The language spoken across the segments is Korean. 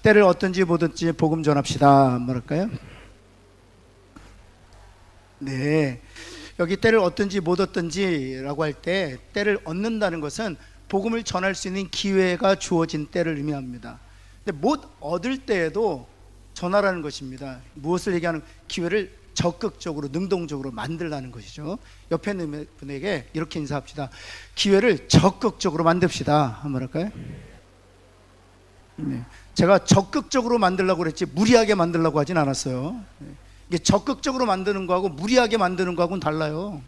때를 얻든지 보든지 복음 전합시다. 뭐랄까요? 네, 여기 때를 얻든지 못 얻든지라고 할 때 때를 얻는다는 것은 복음을 전할 수 있는 기회가 주어진 때를 의미합니다. 근데 못 얻을 때에도 전하라는 것입니다. 무엇을 얘기하는, 기회를 적극적으로 능동적으로 만들라는 것이죠. 옆에 있는 분에게 이렇게 인사합시다. 기회를 적극적으로 만듭시다. 한번 할까요? 네. 제가 적극적으로 만들려고 그랬지 무리하게 만들려고 하진 않았어요. 이게 적극적으로 만드는 거하고 무리하게 만드는 거하고는 달라요.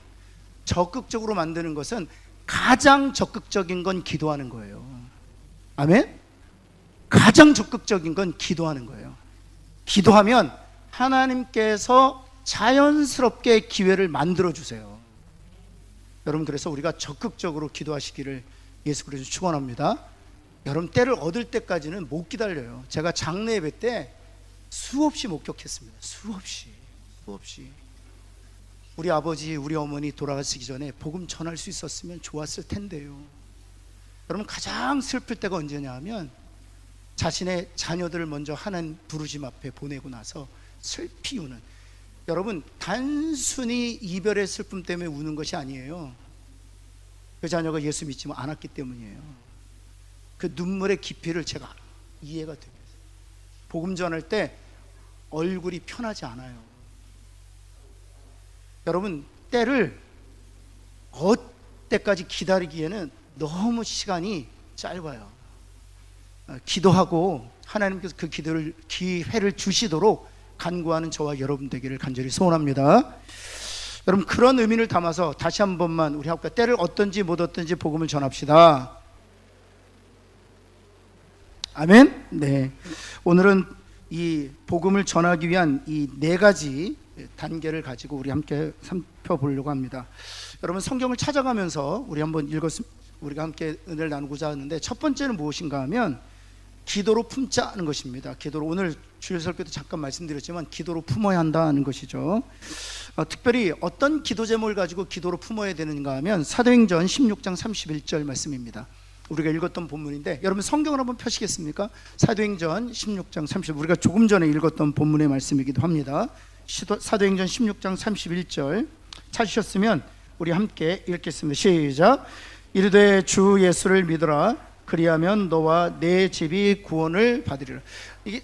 적극적으로 만드는 것은 가장 적극적인 건 기도하는 거예요. 아멘? 가장 적극적인 건 기도하는 거예요. 기도하면 하나님께서 자연스럽게 기회를 만들어 주세요. 여러분, 그래서 우리가 적극적으로 기도하시기를 예수 그리스도 축원합니다. 여러분, 때를 얻을 때까지는 못 기다려요. 제가 장례 예배 때 수없이 목격했습니다. 수없이. 우리 아버지, 우리 어머니 돌아가시기 전에 복음 전할 수 있었으면 좋았을 텐데요. 여러분, 가장 슬플 때가 언제냐 하면 자신의 자녀들을 먼저 하나님 부르심 앞에 보내고 나서 슬피 우는, 여러분, 단순히 이별의 슬픔 때문에 우는 것이 아니에요. 그 자녀가 예수 믿지 않았기 때문이에요. 그 눈물의 깊이를 제가 이해가 됩니다. 복음 전할 때 얼굴이 편하지 않아요. 여러분, 때를 때까지 기다리기에는 너무 시간이 짧아요. 기도하고 하나님께서 그 기회를 주시도록 간구하는 저와 여러분 되기를 간절히 소원합니다. 여러분, 그런 의미를 담아서 다시 한 번만 우리 학교 때를 얻든지 못 얻든지 복음을 전합시다. 아멘. 네, 오늘은 이 복음을 전하기 위한 이 4가지 단계를 가지고 우리 함께 살펴보려고 합니다. 여러분, 성경을 찾아가면서 우리 한번 우리가 함께 은혜를 나누고자 하는데, 첫 번째는 무엇인가 하면 기도로 품자는 것입니다. 기도로, 오늘 주일 설교 때 잠깐 말씀드렸지만 기도로 품어야 한다는 것이죠. 특별히 어떤 기도 제목을 가지고 기도로 품어야 되는가 하면 사도행전 16장 31절 말씀입니다. 우리가 읽었던 본문인데, 여러분 성경을 한번 펴시겠습니까? 사도행전 16장 30, 우리가 조금 전에 읽었던 본문의 말씀이기도 합니다. 사도행전 16장 31절 찾으셨으면 우리 함께 읽겠습니다. 시작. 이르되 주 예수를 믿으라. 그리하면 너와 내 집이 구원을 받으리라. 이게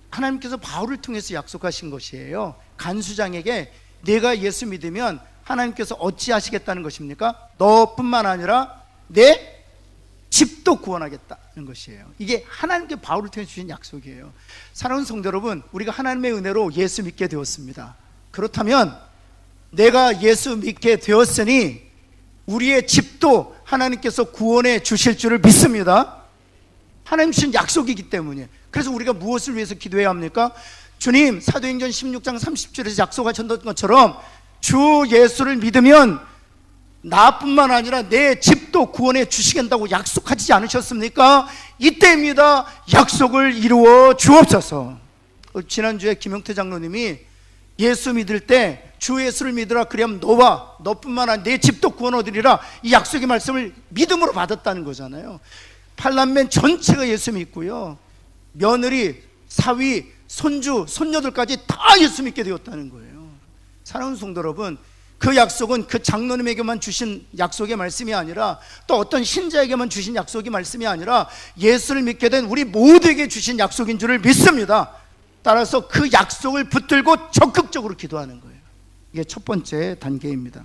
하나님께서 바울을 통해서 약속하신 것이에요. 간수장에게 내가 예수 믿으면 하나님께서 어찌하시겠다는 것입니까? 너뿐만 아니라 내 집도 구원하겠다는 것이에요. 이게 하나님께 바울을 통해 주신 약속이에요. 사랑하는 성도 여러분, 우리가 하나님의 은혜로 예수 믿게 되었습니다. 그렇다면 내가 예수 믿게 되었으니 우리의 집도 하나님께서 구원해 주실 줄을 믿습니다. 하나님 주신 약속이기 때문에. 그래서 우리가 무엇을 위해서 기도해야 합니까? 주님, 사도행전 16장 30절에서 약속하셨던 것처럼 주 예수를 믿으면 나뿐만 아니라 내 집도 구원해 주시겠다고 약속하지 않으셨습니까? 이때입니다. 약속을 이루어 주옵소서. 지난주에 김용태 장로님이 예수 믿을 때 주 예수를 믿으라. 그리하면 너와 너뿐만 아니라 내 집도 구원 얻으리라. 이 약속의 말씀을 믿음으로 받았다는 거잖아요. 팔남매 전체가 예수 믿고요, 며느리, 사위, 손주, 손녀들까지 다 예수 믿게 되었다는 거예요. 사랑하는 성도 여러분, 그 약속은 그 장로님에게만 주신 약속의 말씀이 아니라, 또 어떤 신자에게만 주신 약속의 말씀이 아니라 예수를 믿게 된 우리 모두에게 주신 약속인 줄을 믿습니다. 따라서 그 약속을 붙들고 적극적으로 기도하는 거예요. 이게 첫 번째 단계입니다.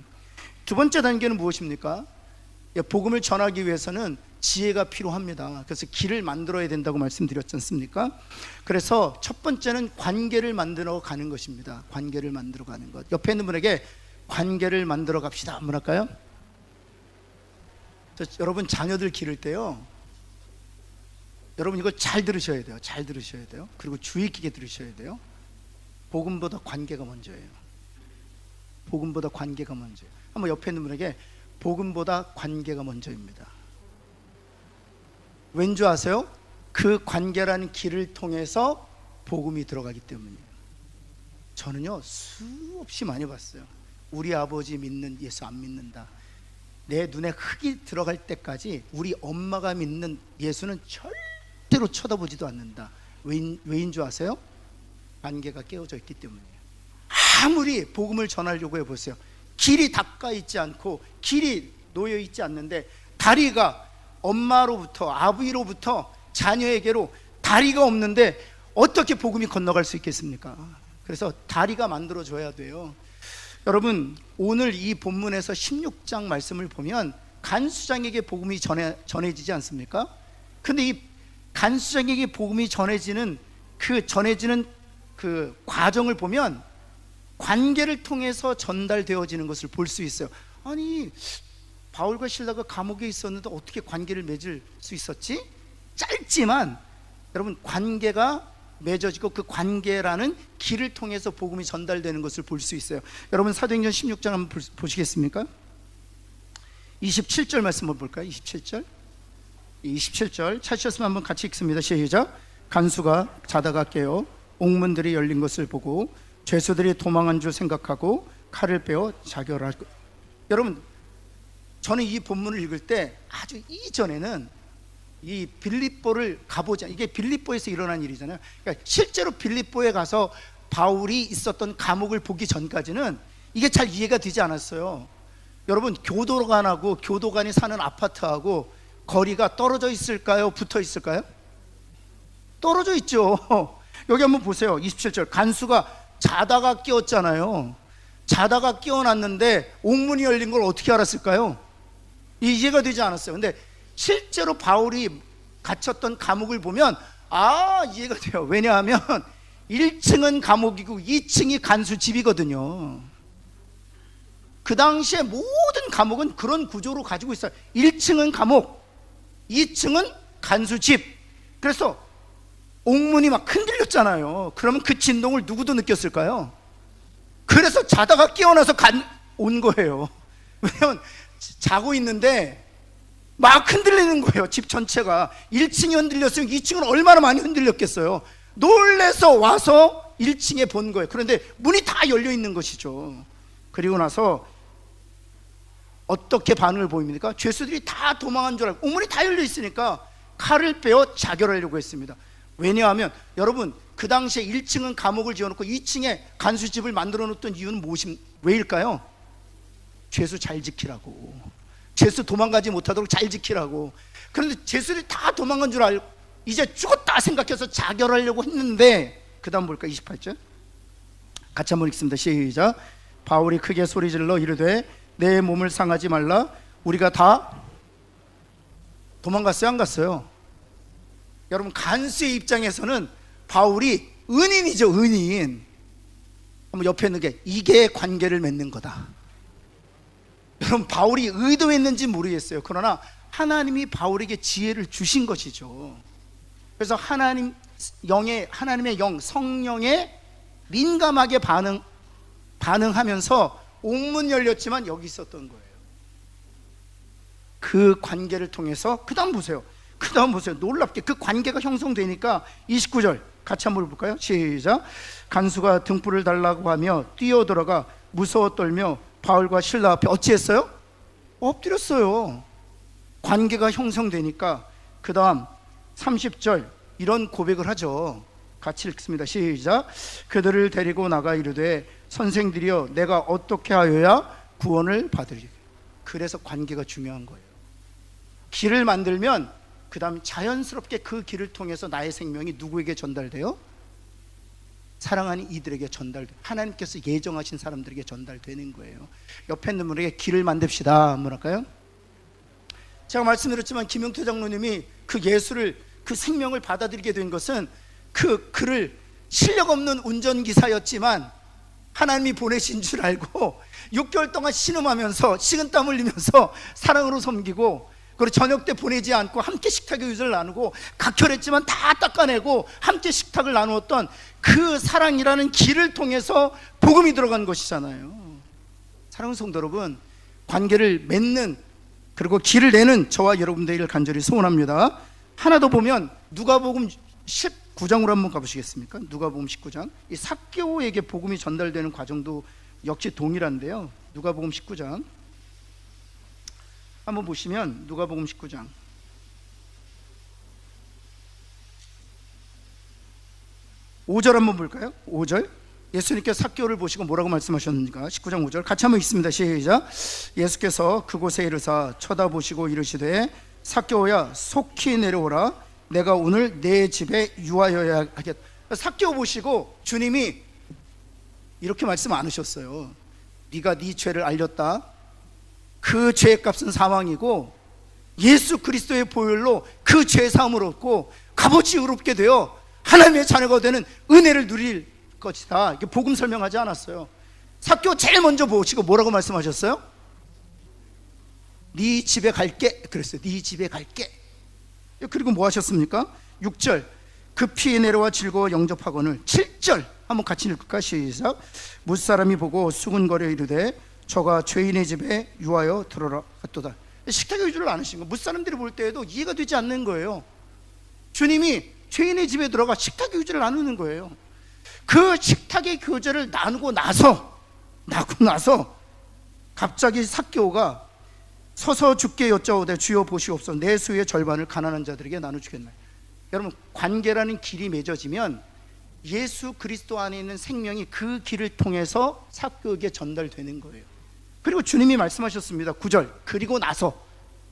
두 번째 단계는 무엇입니까? 복음을 전하기 위해서는 지혜가 필요합니다. 그래서 길을 만들어야 된다고 말씀드렸지 않습니까? 그래서 첫 번째는 관계를 만들어 가는 것입니다. 관계를 만들어 가는 것. 옆에 있는 분에게 관계를 만들어 갑시다. 뭐랄까요? 여러분, 자녀들 기를 때요, 여러분 이거 잘 들으셔야 돼요. 잘 들으셔야 돼요. 그리고 주의 깊게 들으셔야 돼요. 복음보다 관계가 먼저예요. 복음보다 관계가 먼저예요. 한번 옆에 있는 분에게 복음보다 관계가 먼저입니다. 왠지 아세요? 그 관계라는 길을 통해서 복음이 들어가기 때문이에요. 저는요, 수없이 많이 봤어요. 우리 아버지 믿는 예수 안 믿는다. 내 눈에 흙이 들어갈 때까지 우리 엄마가 믿는 예수는 절대로 쳐다보지도 않는다. 왜인 줄 아세요? 관계가 깨어져 있기 때문이에요. 아무리 복음을 전하려고 해보세요. 길이 닦아 있지 않고 길이 놓여 있지 않는데, 다리가 엄마로부터 아버지로부터 자녀에게로 다리가 없는데 어떻게 복음이 건너갈 수 있겠습니까? 그래서 다리가 만들어줘야 돼요. 여러분, 오늘 이 본문에서 16장 말씀을 보면 간수장에게 복음이 전해지지 않습니까? 근데 이 간수장에게 복음이 전해지는 그 과정을 보면 관계를 통해서 전달되어지는 것을 볼 수 있어요. 아니, 바울과 실라가 감옥에 있었는데 어떻게 관계를 맺을 수 있었지? 짧지만 여러분, 관계가 맺어지고 그 관계라는 길을 통해서 복음이 전달되는 것을 볼 수 있어요. 여러분, 사도행전 16장 한번 보시겠습니까? 27절 말씀 한번 볼까요? 27절 찾으셨으면 한번 같이 읽습니다. 시작. 간수가 자다가 깨어 옥문들이 열린 것을 보고 죄수들이 도망한 줄 생각하고 칼을 빼어 자결하고. 여러분, 저는 이 본문을 읽을 때 아주 이전에는 이 빌립보를 가보자, 이게 빌립보에서 일어난 일이잖아요. 그러니까 실제로 빌립보에 가서 바울이 있었던 감옥을 보기 전까지는 이게 잘 이해가 되지 않았어요. 여러분, 교도관하고 교도관이 사는 아파트하고 거리가 떨어져 있을까요? 붙어 있을까요? 떨어져 있죠. 여기 한번 보세요. 27절. 간수가 자다가 깨었잖아요. 자다가 깨어났는데 옥문이 열린 걸 어떻게 알았을까요? 이해가 되지 않았어요. 근데 실제로 바울이 갇혔던 감옥을 보면 이해가 돼요. 왜냐하면 1층은 감옥이고 2층이 간수 집이거든요. 그 당시에 모든 감옥은 그런 구조로 가지고 있어요. 1층은 감옥, 2층은 간수 집. 그래서 옥문이 막 흔들렸잖아요. 그러면 그 진동을 누구도 느꼈을까요? 그래서 자다가 깨어나서 온 거예요. 왜냐면 자고 있는데 막 흔들리는 거예요. 집 전체가. 1층이 흔들렸으면 2층은 얼마나 많이 흔들렸겠어요. 놀래서 와서 1층에 본 거예요. 그런데 문이 다 열려 있는 것이죠. 그리고 나서 어떻게 반응을 보입니까? 죄수들이 다 도망한 줄 알고 옥문이 다 열려 있으니까 칼을 빼어 자결하려고 했습니다. 왜냐하면 여러분, 그 당시에 1층은 감옥을 지어놓고 2층에 간수집을 만들어 놓던 이유는 왜일까요? 죄수 잘 지키라고, 죄수 도망가지 못하도록 잘 지키라고. 그런데 죄수들이 다 도망간 줄 알고 이제 죽었다 생각해서 자결하려고 했는데, 그 다음 볼까? 28절 같이 한번 읽습니다. 시작. 바울이 크게 소리질러 이르되 내 몸을 상하지 말라. 우리가 다 도망갔어요? 안 갔어요? 여러분, 간수의 입장에서는 바울이 은인이죠. 은인. 한번 옆에 있는 게 이게 관계를 맺는 거다. 여러분, 바울이 의도했는지 모르겠어요. 그러나 하나님이 바울에게 지혜를 주신 것이죠. 그래서 하나님의 영, 성령에 민감하게 반응하면서 옥문 열렸지만 여기 있었던 거예요. 그 관계를 통해서 그 다음 보세요. 놀랍게 그 관계가 형성되니까 29절 같이 한번 볼까요? 시작. 간수가 등불을 달라고 하며 뛰어들어가 무서워 떨며 바울과 실라 앞에 어찌했어요? 엎드렸어요. 관계가 형성되니까. 그 다음 30절 이런 고백을 하죠. 같이 읽습니다. 시작. 그들을 데리고 나가 이르되 선생들이여 내가 어떻게 하여야 구원을 받으리까? 그래서 관계가 중요한 거예요. 길을 만들면 그 다음 자연스럽게 그 길을 통해서 나의 생명이 누구에게 전달돼요? 사랑하는 이들에게 전달돼. 하나님께서 예정하신 사람들에게 전달되는 거예요. 옆에 있는 분에게 길을 만듭시다. 뭐랄까요? 제가 말씀드렸지만 김용태 장로님이 그 예수를, 그 생명을 받아들이게 된 것은 그를 실력 없는 운전기사였지만 하나님이 보내신 줄 알고 6개월 동안 신음하면서 식은땀 흘리면서 사랑으로 섬기고, 그리고 저녁 때 보내지 않고 함께 식탁의 유전을 나누고 각혈했지만 다 닦아내고 함께 식탁을 나누었던 그 사랑이라는 길을 통해서 복음이 들어간 것이잖아요. 사랑하는 성도 여러분, 관계를 맺는, 그리고 길을 내는 저와 여러분들을 간절히 소원합니다. 하나 더 보면 누가복음 19장으로 한번 가보시겠습니까? 누가복음 19장. 이 삭개오에게 복음이 전달되는 과정도 역시 동일한데요. 누가복음 19장 한번 보시면, 누가복음 19장 5절 한번 볼까요? 5절. 예수님께서 삭개오를 보시고 뭐라고 말씀하셨는가? 19장 5절 같이 한번 읽습니다. 시작. 예수께서 그곳에 이르사 쳐다보시고 이르시되 삭개오야 속히 내려오라. 내가 오늘 내 집에 유하여야 하겠다. 삭개오 보시고 주님이 이렇게 말씀 안 하셨어요. 네가 네 죄를 알렸다. 그 죄의 값은 사망이고 예수 그리스도의 보혈로 그 죄 사함을 얻고 값어치 의롭게 되어 하나님의 자녀가 되는 은혜를 누릴 것이다. 이게 복음 설명하지 않았어요. 삭개오 제일 먼저 보시고 뭐라고 말씀하셨어요? 네 집에 갈게 그랬어요. 네 집에 갈게. 그리고 뭐 하셨습니까? 6절 급히 내려와 즐거워 영접하거늘. 7절 한번 같이 읽을까? 시작. 무사람이 보고 수군거려 이르되 저가 죄인의 집에 유하여 들어라 갔도다. 식탁의 의주를 안 하신 거예요. 무사람들이 볼 때에도 이해가 되지 않는 거예요. 주님이 죄인의 집에 들어가 식탁의 교제를 나누는 거예요. 그 식탁의 교제를 나누고 나서 갑자기 삭개오가 서서 주께 여짜오되 주여 보시옵소서 내 수의 절반을 가난한 자들에게 나눠주겠나요? 여러분, 관계라는 길이 맺어지면 예수 그리스도 안에 있는 생명이 그 길을 통해서 삭개오에게 전달되는 거예요. 그리고 주님이 말씀하셨습니다. 9절 그리고 나서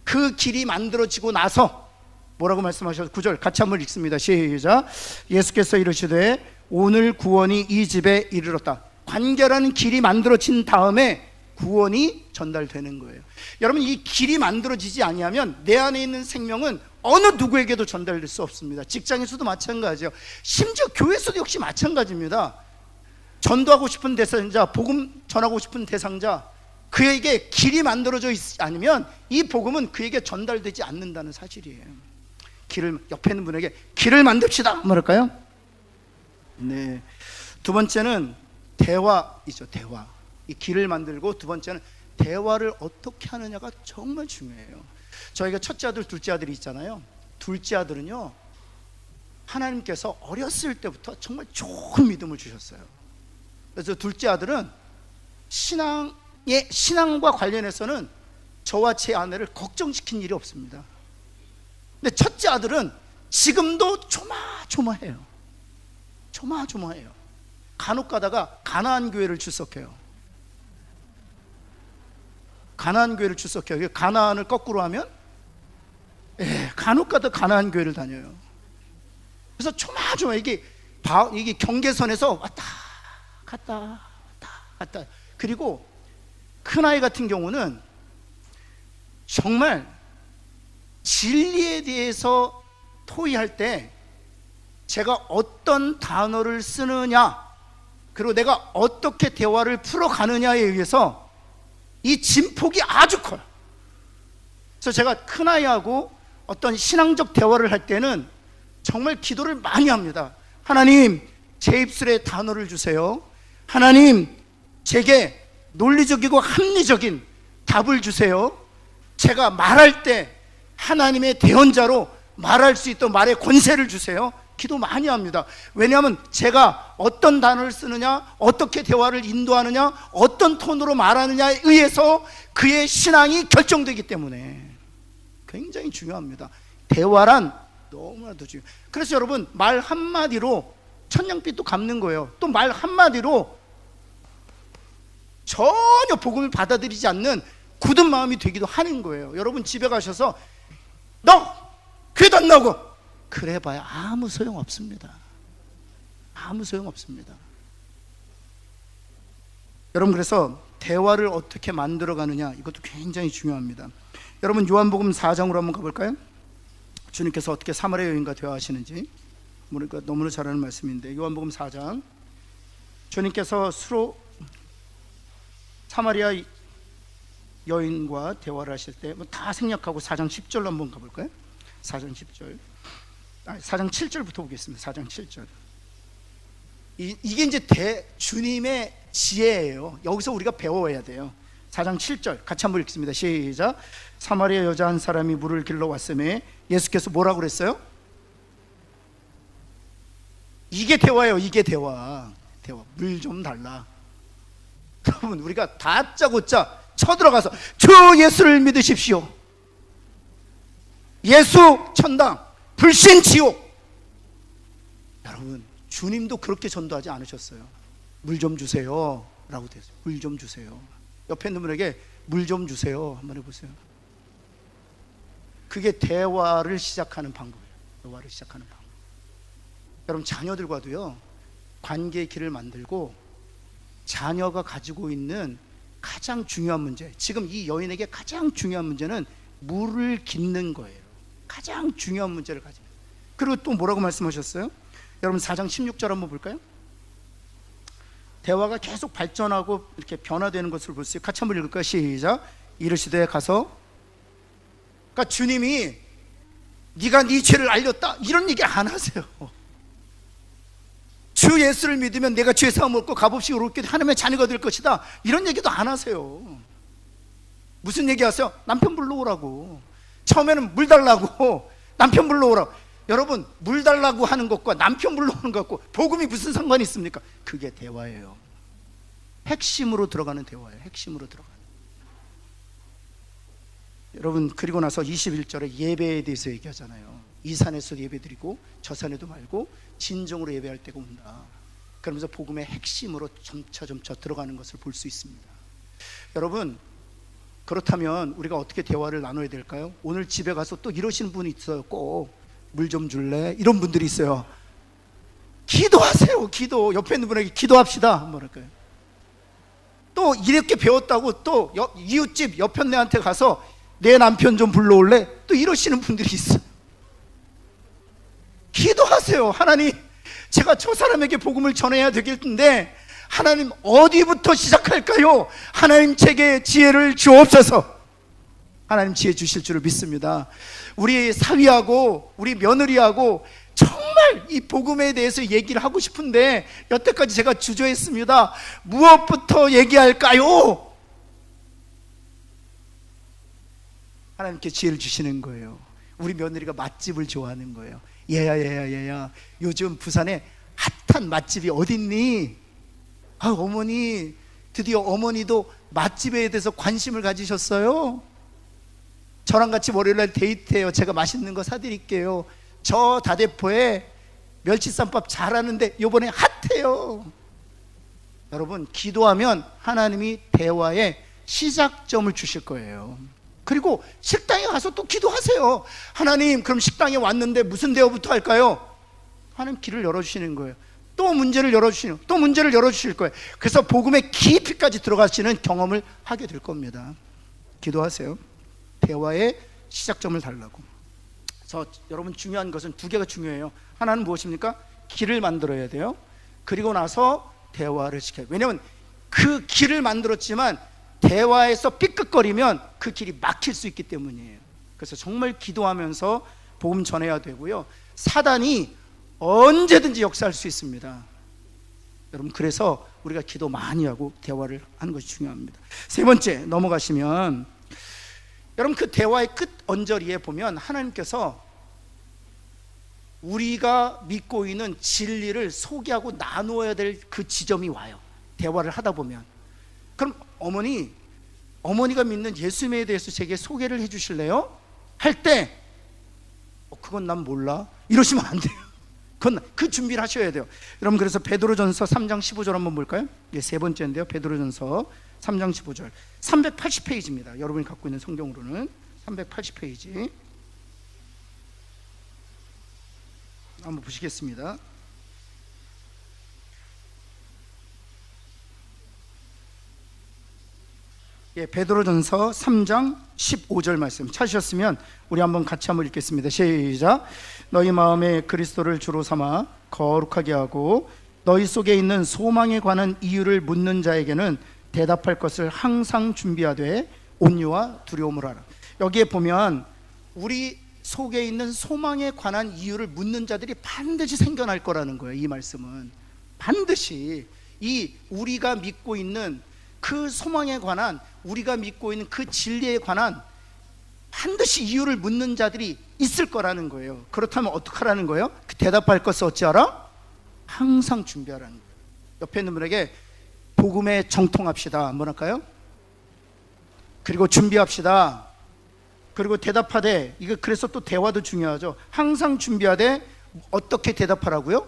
그 길이 만들어지고 나서 뭐라고 말씀하셨어요? 9절 같이 한번 읽습니다. 시작. 예수께서 이르시되 오늘 구원이 이 집에 이르렀다. 관계라는 길이 만들어진 다음에 구원이 전달되는 거예요. 여러분, 이 길이 만들어지지 아니하면 내 안에 있는 생명은 어느 누구에게도 전달될 수 없습니다. 직장에서도 마찬가지예요. 심지어 교회에서도 역시 마찬가지입니다. 전도하고 싶은 대상자, 복음 전하고 싶은 대상자, 그에게 길이 만들어져 있지 않으면 이 복음은 그에게 전달되지 않는다는 사실이에요. 길을, 옆에 있는 분에게 길을 만듭시다 뭐랄까요? 네. 두 번째는 대화이죠. 대화. 이 길을 만들고 두 번째는 대화를 어떻게 하느냐가 정말 중요해요. 저희가 첫째 아들, 둘째 아들이 있잖아요. 둘째 아들은요, 하나님께서 어렸을 때부터 정말 좋은 믿음을 주셨어요. 그래서 둘째 아들은 신앙과 관련해서는 저와 제 아내를 걱정시킨 일이 없습니다. 근데 첫째 아들은 지금도 조마조마해요. 조마조마해요. 간혹 가다가 가나안 교회를 출석해요. 가나안 교회를 출석해요. 가나안을 거꾸로 하면 간혹 가다 가나안 교회를 다녀요. 그래서 조마조마 이게 경계선에서 왔다 갔다. 그리고 큰아이 같은 경우는 정말 진리에 대해서 토의할 때 제가 어떤 단어를 쓰느냐, 그리고 내가 어떻게 대화를 풀어가느냐에 의해서 이 진폭이 아주 커요. 그래서 제가 큰아이하고 어떤 신앙적 대화를 할 때는 정말 기도를 많이 합니다. 하나님, 제 입술에 단어를 주세요. 하나님, 제게 논리적이고 합리적인 답을 주세요. 제가 말할 때 하나님의 대언자로 말할 수 있도록 말의 권세를 주세요. 기도 많이 합니다. 왜냐하면 제가 어떤 단어를 쓰느냐, 어떻게 대화를 인도하느냐, 어떤 톤으로 말하느냐에 의해서 그의 신앙이 결정되기 때문에 굉장히 중요합니다. 대화란 너무나도 중요해요. 그래서 여러분, 말 한마디로 천냥빚도 갚는 거예요. 또 말 한마디로 전혀 복음을 받아들이지 않는 굳은 마음이 되기도 하는 거예요. 여러분, 집에 가셔서 너 귀도 안 나오고 그래 봐야 아무 소용 없습니다. 아무 소용 없습니다. 여러분, 그래서 대화를 어떻게 만들어 가느냐, 이것도 굉장히 중요합니다. 여러분, 요한복음 4장으로 한번 가볼까요? 주님께서 어떻게 사마리아 여인과 대화하시는지 우리가 너무나 잘 아는 말씀인데, 요한복음 4장, 주님께서 수로 사마리아 여인과 대화를 하실 때 다 생략하고 4장 10절로 한번 가볼까요? 4장 10절, 4장 7절부터 보겠습니다. 4장 7절. 이게 이제 주님의 지혜예요. 여기서 우리가 배워야 돼요. 4장 7절 같이 한번 읽습니다. 시작. 사마리아 여자 한 사람이 물을 길러 왔음에 예수께서 뭐라고 그랬어요? 이게 대화예요. 이게 대화. 물 좀 달라. 여러분, 우리가 다짜고짜 쳐들어가서 주 예수를 믿으십시오. 예수 천당, 불신 지옥. 여러분, 주님도 그렇게 전도하지 않으셨어요. 물 좀 주세요 라고 됐어요. 물 좀 주세요. 옆에 있는 분에게 물 좀 주세요 한번 해보세요. 그게 대화를 시작하는 방법이에요. 대화를 시작하는 방법. 여러분, 자녀들과도요, 관계의 길을 만들고 자녀가 가지고 있는 가장 중요한 문제, 지금 이 여인에게 가장 중요한 문제는 물을 깃는 거예요. 가장 중요한 문제를 가지고. 그리고 또 뭐라고 말씀하셨어요? 여러분 4장 16절 한번 볼까요? 대화가 계속 발전하고 이렇게 변화되는 것을 볼 수 있어요. 같이 한번 읽을까요? 시작. 이르시되 가서, 그러니까 주님이 네가 네 죄를 알렸다 이런 얘기 안 하세요. 주 예수를 믿으면 내가 죄 사함 얻고 값없이 의롭게 하나님의 자녀가 될 것이다 이런 얘기도 안 하세요. 무슨 얘기 하세요? 남편 불러오라고. 처음에는 물 달라고 남편 불러오라고. 여러분, 물 달라고 하는 것과 남편 불러오는 것과 복음이 무슨 상관이 있습니까? 그게 대화예요. 핵심으로 들어가는 대화예요. 핵심으로 들어가는. 여러분, 그리고 나서 21절에 예배에 대해서 얘기하잖아요. 이 산에서 예배드리고 저 산에도 말고 진정으로 예배할 때가 온다. 그러면서 복음의 핵심으로 점차 들어가는 것을 볼 수 있습니다. 여러분, 그렇다면 우리가 어떻게 대화를 나눠야 될까요? 오늘 집에 가서 또 이러시는 분이 있어요. 꼭 물 좀 줄래? 이런 분들이 있어요. 기도하세요. 기도. 옆에 있는 분에게 기도합시다. 뭐랄까요? 또 이렇게 배웠다고 또 이웃집 옆편네한테 가서 내 남편 좀 불러올래? 또 이러시는 분들이 있어요. 기도하세요. 하나님, 제가 저 사람에게 복음을 전해야 되겠는데 하나님 어디부터 시작할까요? 하나님 제게 지혜를 주옵소서. 하나님 지혜 주실 줄을 믿습니다. 우리 사위하고 우리 며느리하고 정말 이 복음에 대해서 얘기를 하고 싶은데 여태까지 제가 주저했습니다. 무엇부터 얘기할까요? 하나님께 지혜를 주시는 거예요. 우리 며느리가 맛집을 좋아하는 거예요. 얘야 요즘 부산에 핫한 맛집이 어딨니? 아, 어머니, 드디어 어머니도 맛집에 대해서 관심을 가지셨어요? 저랑 같이 월요일날 데이트해요. 제가 맛있는 거 사드릴게요. 저 다대포에 멸치쌈밥 잘하는데 요번에 핫해요. 여러분, 기도하면 하나님이 대화의 시작점을 주실 거예요. 그리고 식당에 가서 또 기도하세요. 하나님, 그럼 식당에 왔는데 무슨 대화부터 할까요? 하나님 길을 열어주시는 거예요. 또 문제를 열어주시는, 또 문제를 열어주실 거예요. 그래서 복음의 깊이까지 들어가시는 경험을 하게 될 겁니다. 기도하세요. 대화의 시작점을 달라고. 그래서 여러분, 중요한 것은 두 개가 중요해요. 하나는 무엇입니까? 길을 만들어야 돼요. 그리고 나서 대화를 시켜요. 왜냐하면 그 길을 만들었지만 대화에서 삐끗거리면 그 길이 막힐 수 있기 때문이에요. 그래서 정말 기도하면서 복음 전해야 되고요. 사단이 언제든지 역사할 수 있습니다. 여러분, 그래서 우리가 기도 많이 하고 대화를 하는 것이 중요합니다. 세 번째 넘어가시면, 여러분, 그 대화의 끝 언저리에 보면 하나님께서 우리가 믿고 있는 진리를 소개하고 나누어야 될 그 지점이 와요. 대화를 하다 보면. 그럼 어머니가 믿는 예수님에 대해서 제게 소개를 해주실래요? 할 때 그건 난 몰라 이러시면 안 돼요. 그건 그 준비를 하셔야 돼요. 여러분, 그래서 베드로전서 3장 15절 한번 볼까요? 예, 세 번째인데요. 베드로전서 3장 15절 380페이지입니다. 여러분이 갖고 있는 성경으로는 380페이지 한번 보시겠습니다. 예, 베드로전서 3장 15절 말씀 찾으셨으면 우리 한번 같이 한번 읽겠습니다. 시작. 너희 마음에 그리스도를 주로 삼아 거룩하게 하고 너희 속에 있는 소망에 관한 이유를 묻는 자에게는 대답할 것을 항상 준비하되 온유와 두려움을 하라. 여기에 보면 우리 속에 있는 소망에 관한 이유를 묻는 자들이 반드시 생겨날 거라는 거예요. 이 말씀은 반드시 이 우리가 믿고 있는 그 소망에 관한, 우리가 믿고 있는 그 진리에 관한 반드시 이유를 묻는 자들이 있을 거라는 거예요. 그렇다면 어떡하라는 거예요? 그 대답할 것을 어찌하라? 항상 준비하라는 거예요. 옆에 있는 분에게 복음에 정통합시다. 뭐랄까요? 그리고 준비합시다. 그리고 대답하되, 이거 그래서 또 대화도 중요하죠. 항상 준비하되 어떻게 대답하라고요?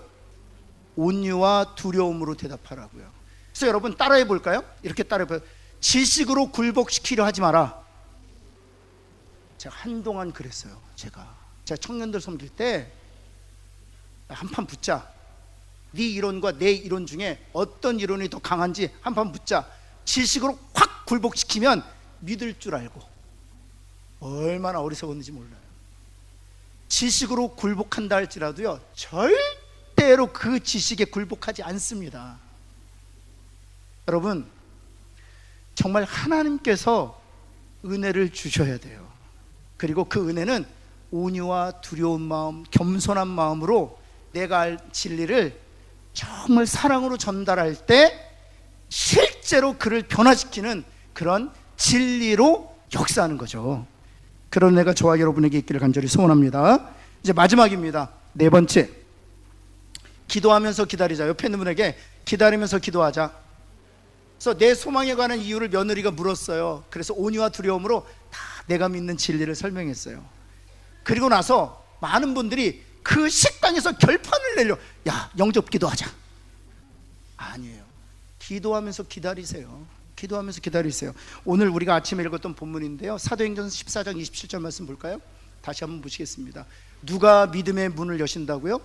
온유와 두려움으로 대답하라고요. 그래서 여러분 따라해 볼까요? 이렇게 따라해 봐요. 지식으로 굴복시키려 하지 마라. 제가 한동안 그랬어요. 제가 청년들 섬길 때 한판 붙자. 네 이론과 내 이론 중에 어떤 이론이 더 강한지 한판 붙자. 지식으로 확 굴복시키면 믿을 줄 알고. 얼마나 어리석었는지 몰라요. 지식으로 굴복한다 할지라도요, 절대로 그 지식에 굴복하지 않습니다. 여러분, 정말 하나님께서 은혜를 주셔야 돼요. 그리고 그 은혜는 온유와 두려운 마음, 겸손한 마음으로 내가 알 진리를 정말 사랑으로 전달할 때 실제로 그를 변화시키는 그런 진리로 역사하는 거죠. 그런 은혜가 저와 여러분에게 있기를 간절히 소원합니다. 이제 마지막입니다. 네 번째, 기도하면서 기다리자. 옆에 있는 분에게 기다리면서 기도하자. 그래서 내 소망에 관한 이유를 며느리가 물었어요. 그래서 온유와 두려움으로 다 내가 믿는 진리를 설명했어요. 그리고 나서 많은 분들이 그 식당에서 결판을 내려, 야, 영접 기도하자. 아니에요. 기도하면서 기다리세요. 기도하면서 기다리세요. 오늘 우리가 아침에 읽었던 본문인데요, 사도행전 14장 27절 말씀 볼까요? 다시 한번 보시겠습니다. 누가 믿음의 문을 여신다고요?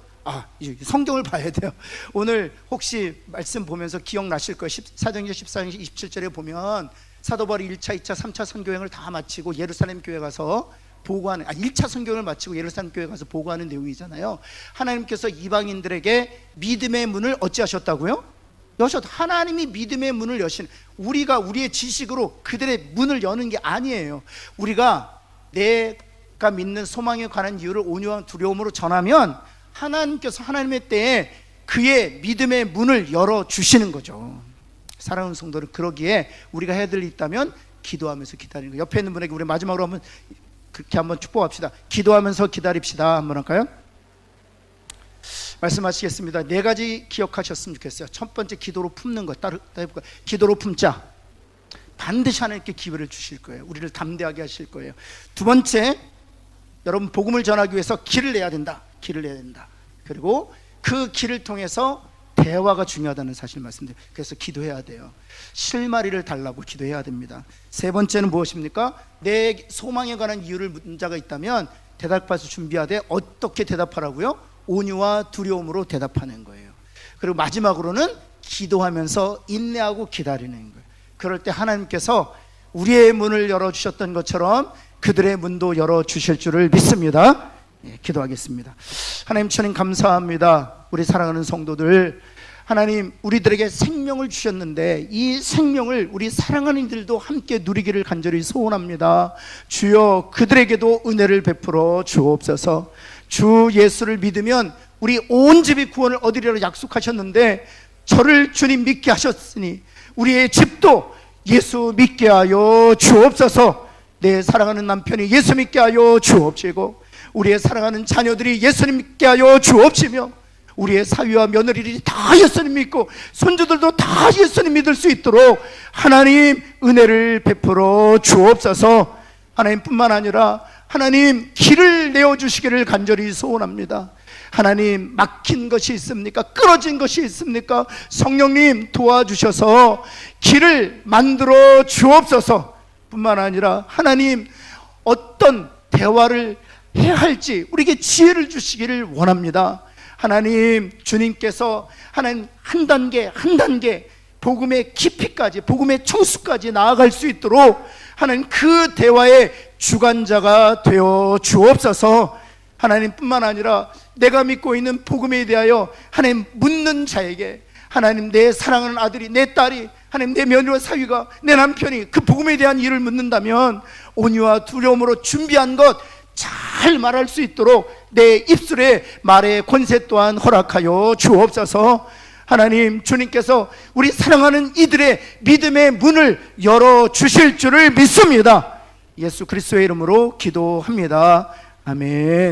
이제 성경을 봐야 돼요. 오늘 혹시 말씀 보면서 기억나실 거예요. 사도행전 14장 27절에 보면 사도 바울이 1차, 2차, 3차 선교행을 다 마치고 예루살렘 교회 가서 보고하는, 1차 선교행을 마치고 예루살렘 교회 가서 보고하는 내용이잖아요. 하나님께서 이방인들에게 믿음의 문을 어찌하셨다고요? 하나님이 믿음의 문을 여신, 우리가 우리의 지식으로 그들의 문을 여는 게 아니에요. 우리가 내가 믿는 소망에 관한 이유를 온유와 두려움으로 전하면 하나님께서 하나님의 때에 그의 믿음의 문을 열어주시는 거죠. 사랑하는 성도들, 그러기에 우리가 해야 될 일이 있다면 기도하면서 기다리는 거예요. 옆에 있는 분에게 우리 마지막으로 한번 그렇게 한번 축복합시다. 기도하면서 기다립시다. 한번 할까요? 말씀하시겠습니다. 네 가지 기억하셨으면 좋겠어요. 첫 번째, 기도로 품는 것. 따로 해볼까? 기도로 품자. 반드시 하나님께 기회를 주실 거예요. 우리를 담대하게 하실 거예요. 두 번째, 여러분 복음을 전하기 위해서 길을 내야 된다. 길을 내야 된다. 그리고 그 길을 통해서 대화가 중요하다는 사실 말씀드려요. 그래서 기도해야 돼요. 실마리를 달라고 기도해야 됩니다. 세 번째는 무엇입니까? 내 소망에 관한 이유를 묻는 자가 있다면 대답할 수 준비하되 어떻게 대답하라고요? 온유와 두려움으로 대답하는 거예요. 그리고 마지막으로는 기도하면서 인내하고 기다리는 거예요. 그럴 때 하나님께서 우리의 문을 열어주셨던 것처럼 그들의 문도 열어주실 줄을 믿습니다. 기도하겠습니다. 하나님, 주님 감사합니다. 우리 사랑하는 성도들, 하나님 우리들에게 생명을 주셨는데 이 생명을 우리 사랑하는 이들도 함께 누리기를 간절히 소원합니다. 주여, 그들에게도 은혜를 베풀어 주옵소서. 주 예수를 믿으면 우리 온 집이 구원을 얻으리라 약속하셨는데 저를 주님 믿게 하셨으니 우리의 집도 예수 믿게 하여 주옵소서. 내 사랑하는 남편이 예수 믿게 하여 주옵시고 우리의 사랑하는 자녀들이 예수님 믿게 하여 주옵시며 우리의 사위와 며느리들이 다 예수님 믿고 손주들도 다 예수님 믿을 수 있도록 하나님 은혜를 베풀어 주옵소서. 하나님뿐만 아니라 하나님 길을 내어주시기를 간절히 소원합니다. 하나님, 막힌 것이 있습니까? 끊어진 것이 있습니까? 성령님 도와주셔서 길을 만들어 주옵소서. 뿐만 아니라 하나님, 어떤 대화를 해야 할지 우리에게 지혜를 주시기를 원합니다. 하나님, 주님께서 하나님 한 단계 한 단계 복음의 깊이까지, 복음의 청수까지 나아갈 수 있도록 하나님 그 대화의 주관자가 되어 주옵소서. 하나님뿐만 아니라 내가 믿고 있는 복음에 대하여 하나님 묻는 자에게 하나님, 내 사랑하는 아들이, 내 딸이, 하나님 내 며느리와 사위가, 내 남편이 그 복음에 대한 일을 묻는다면 온유와 두려움으로 준비한 것 잘 말할 수 있도록 내 입술에 말의 권세 또한 허락하여 주옵소서. 하나님, 주님께서 우리 사랑하는 이들의 믿음의 문을 열어주실 줄을 믿습니다. 예수 그리스도의 이름으로 기도합니다. 아멘.